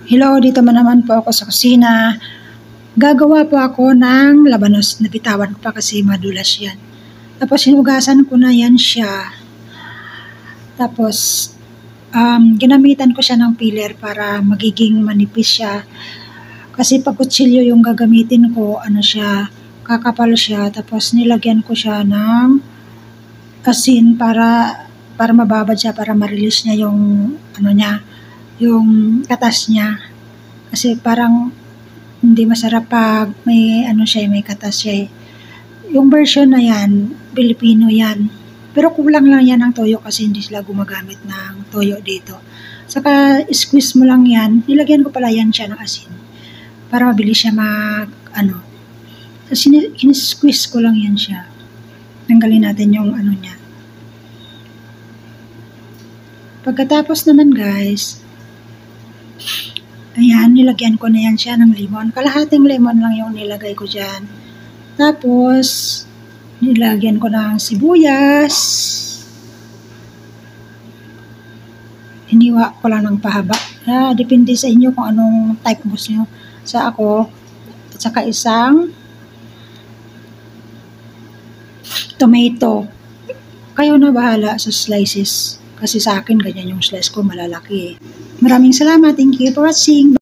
Hello, dito naman po ako sa kusina. Gagawa po ako ng labanos. Nabitawan ko pa kasi madulas yan. Tapos hinugasan ko na yan siya. Tapos ginamitan ko siya ng peeler para magiging manipis siya. Kasi pag kutsilyo yung gagamitin ko, kakapal siya. Tapos nilagyan ko siya ng asin para mababad siya, para ma-release niya yung yung katas niya. Kasi parang hindi masarap pag may may katas siya eh. Yung version na yan, Pilipino yan. Pero kulang lang yan ng toyo kasi hindi sila gumagamit ng toyo dito. Saka squeeze mo lang yan. Nilagyan ko pala yan siya ng asin para mabilis siya Kasi squeeze ko lang yan siya. Tanggalin natin yung niya. Pagkatapos naman guys, ayan, nilagyan ko na yan siya ng lemon. Kalahating lemon lang yung nilagay ko dyan. Tapos, nilagyan ko ng sibuyas. Hiniwa ko lang ng pahaba. Depende sa inyo kung anong type gusto nyo. Sa ako, at saka isang tomato. Kayo na bahala sa slices. Kasi sa akin, ganyan yung slice ko, malalaki. Maraming salamat. Thank you for watching.